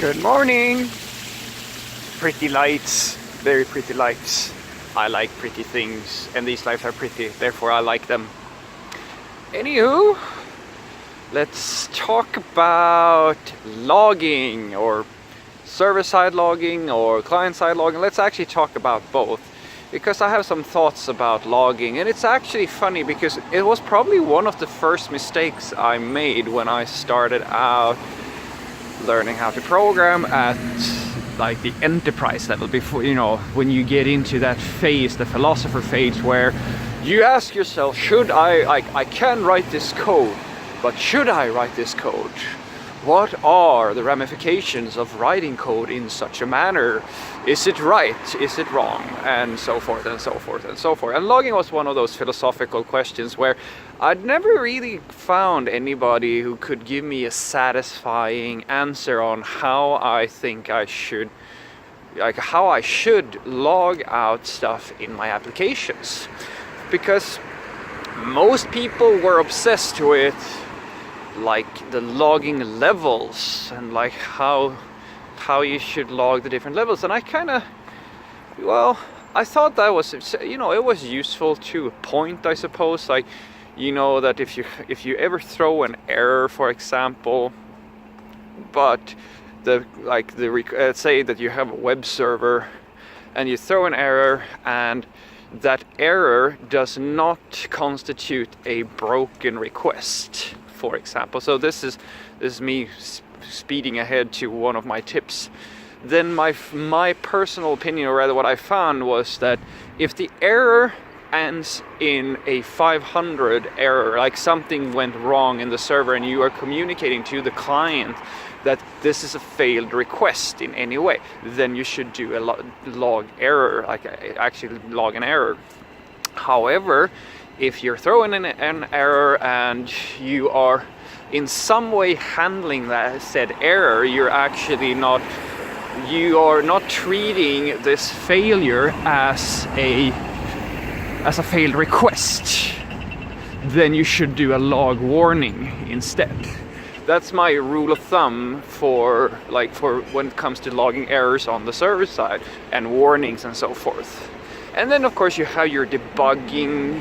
Good morning! Pretty lights, very pretty lights. I like pretty things, and these lights are pretty, therefore I like them. Anywho, let's talk about logging, or server-side logging, or client-side logging. Let's actually talk about both, because I have some thoughts about logging, and it's actually funny because it was probably one of the first mistakes I made when I started out learning how to program at like the enterprise level. Before, when you get into that phase, the philosopher phase, where you ask yourself, should I can write this code, but should I write this code? What are the ramifications of writing code in such a manner? Is it right? Is it wrong? And so forth and so forth and so forth. And logging was one of those philosophical questions where I'd never really found anybody who could give me a satisfying answer on how I think I should, how I should log out stuff in my applications. Because most people were obsessed with like the logging levels and like how you should log the different levels, and I thought that was, it was useful to a point, I suppose. Like, that if you ever throw an error, for example, but let's say that you have a web server and you throw an error, and that error does not constitute a broken request, for example. So this is me speeding ahead to one of my tips. Then my personal opinion, or rather what I found, was that if the error ends in a 500 error, like something went wrong in the server and you are communicating to the client that this is a failed request in any way, then you should do a log error, like actually log an error. However, if you're throwing in an error and you are in some way handling that said error, you are not treating this failure as a failed request, then you should do a log warning instead. That's my rule of thumb for when it comes to logging errors on the server side and warnings and so forth. And then of course you have your debugging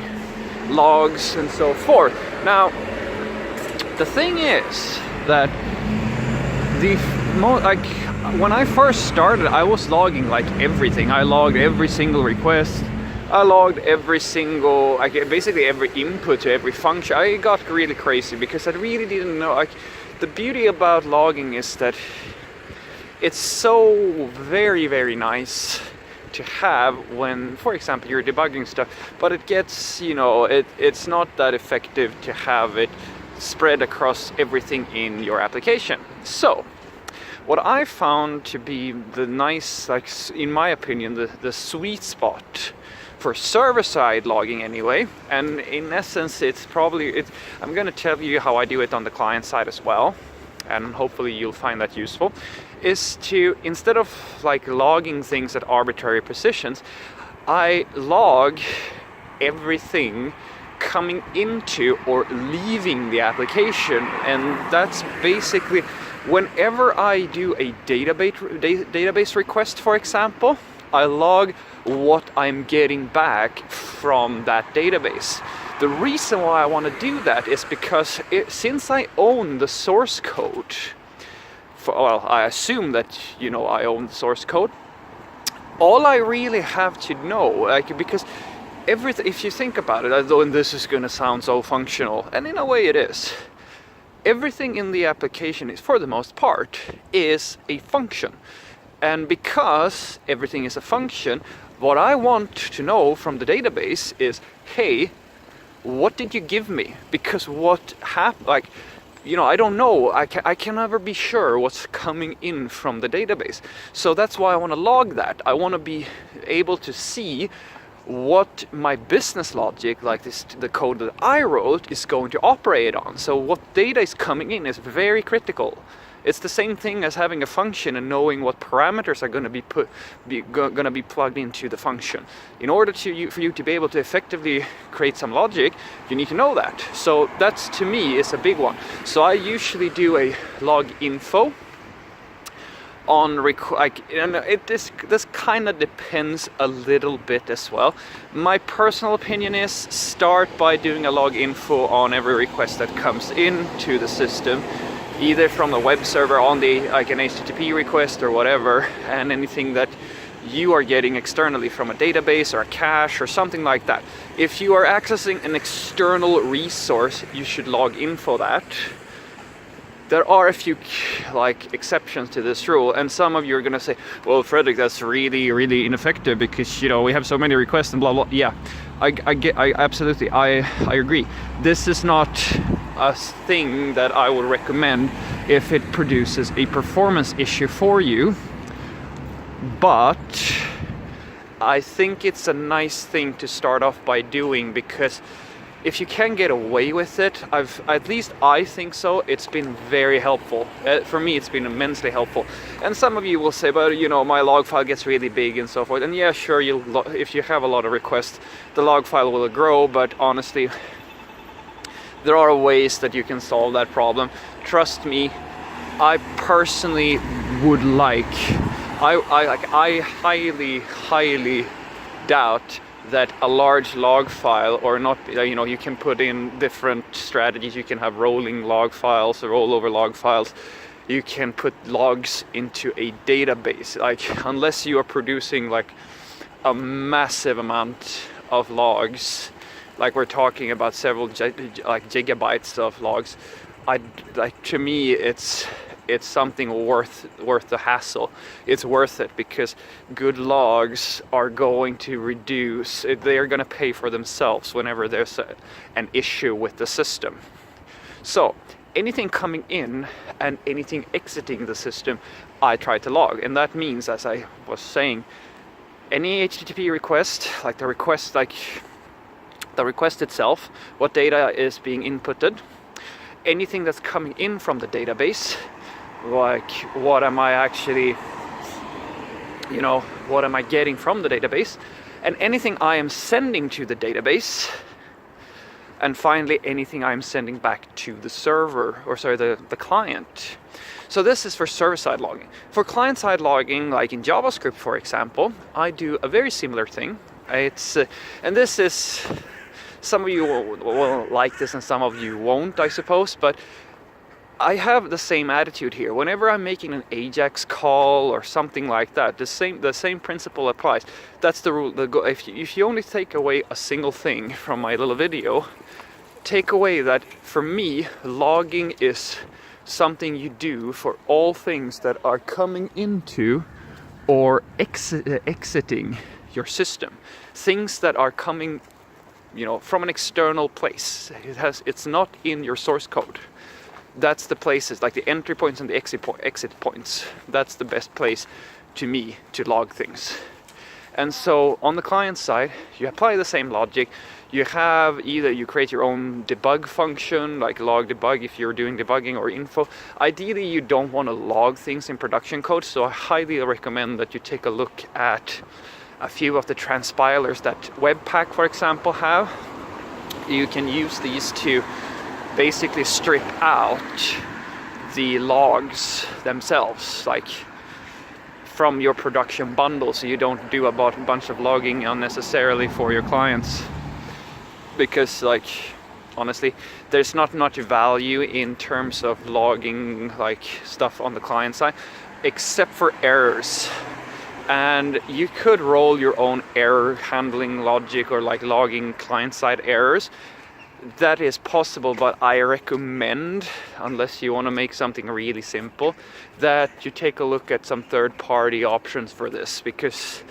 logs and so forth. Now, the thing is that when I first started, I was logging like everything. I logged every single request. I logged every single, basically every input to every function. I got really crazy because I really didn't know. The beauty about logging is that it's so very, very nice to have when, for example, you're debugging stuff, but it gets, it's not that effective to have it spread across everything in your application. So what I found to be the nice, in my opinion, the sweet spot for server-side logging anyway, and in essence I'm going to tell you how I do it on the client side as well, and hopefully you'll find that useful, is to, instead of logging things at arbitrary positions, I log everything coming into or leaving the application. And that's basically whenever I do a database request, for example, I log what I'm getting back from that database. The reason why I want to do that is because since I own the source code, I assume that I own the source code, all I really have to know, because everything, if you think about it, and this is going to sound so functional, and in a way it is, everything in the application is, for the most part, is a function. And because everything is a function, what I want to know from the database is, hey, what did you give me? Because what happened, I don't know. I can never be sure what's coming in from the database. So that's why I want to log that. I want to be able to see what my business logic, the code that I wrote, is going to operate on. So what data is coming in is very critical. It's the same thing as having a function and knowing what parameters are going to be plugged into the function. In order for you to be able to effectively create some logic, you need to know that. So that's, to me, is a big one. So I usually do a log info on and this kind of depends a little bit as well. My personal opinion is start by doing a log info on every request that comes into the system, either from the web server on the like an HTTP request or whatever, and anything that you are getting externally from a database or a cache or something like that. If you are accessing an external resource, you should log info that. There are a few like exceptions to this rule, and some of you are going to say, well, Fredrik, that's really ineffective because, you know, we have so many requests and blah blah. Yeah, I absolutely agree. This is not a thing that I would recommend if it produces a performance issue for you, but I think it's a nice thing to start off by doing, because if you can get away with it, at least I think so, it's been very helpful. For me, it's been immensely helpful. And some of you will say, but you know, my log file gets really big and so forth. And yeah, sure, if you have a lot of requests, the log file will grow, but honestly, there are ways that you can solve that problem. Trust me, I personally would I highly doubt that a large log file, or not, you know, you can put in different strategies. You can have rolling log files or rollover log files. You can put logs into a database. Like, unless you are producing like a massive amount of logs, like we're talking about several gigabytes of logs, to me it's something worth the hassle. It's worth it because good logs are going to reduce, they're going to pay for themselves whenever there's an issue with the system. So anything coming in and anything exiting the system, I try to log. And that means, as I was saying, any HTTP request, like the request itself, what data is being inputted, anything that's coming in from the database, like what am I actually, you know, what am I getting from the database, and anything I am sending to the database, and finally anything I'm sending back to the server, or sorry, the client. So this is for server-side logging. For client-side logging, like in JavaScript, for example, I do a very similar thing. It's and this is, some of you will like this and some of you won't, I suppose, but I have the same attitude here. Whenever I'm making an AJAX call or something like that, the same principle applies. That's the rule. If you only take away a single thing from my little video, take away that for me, logging is something you do for all things that are coming into or exiting your system. Things that are coming, you know, from an external place. It's not in your source code. That's the places, like the entry points and the exit points. That's the best place to me to log things. And so on the client side, you apply the same logic. You have either you create your own debug function, like log debug if you're doing debugging or info. Ideally, you don't want to log things in production code, so I highly recommend that you take a look at a few of the transpilers that Webpack, for example, have. You can use these to basically strip out the logs themselves, like from your production bundle, so you don't do a bunch of logging unnecessarily for your clients. Because, like, honestly, there's not much value in terms of logging like stuff on the client side, except for errors. And you could roll your own error handling logic or like logging client-side errors. That is possible, but I recommend, unless you want to make something really simple, that you take a look at some third-party options for this, because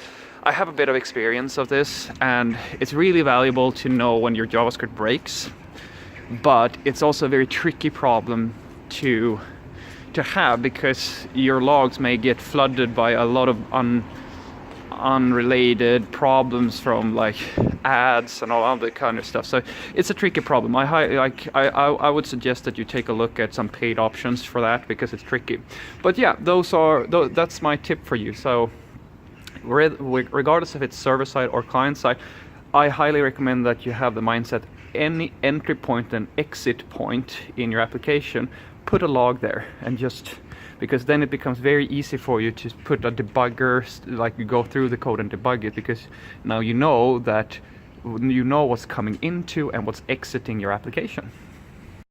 I have a bit of experience of this, and it's really valuable to know when your JavaScript breaks, but it's also a very tricky problem to have, because your logs may get flooded by a lot of unrelated problems from like ads and all other kind of stuff. So it's a tricky problem. I would suggest that you take a look at some paid options for that, because it's tricky. But yeah, that's my tip for you. So regardless if it's server side or client side, I highly recommend that you have the mindset, any entry point and exit point in your application, put a log there, and just because then it becomes very easy for you to put a debugger, like you go through the code and debug it, because now you know that you know what's coming into and what's exiting your application.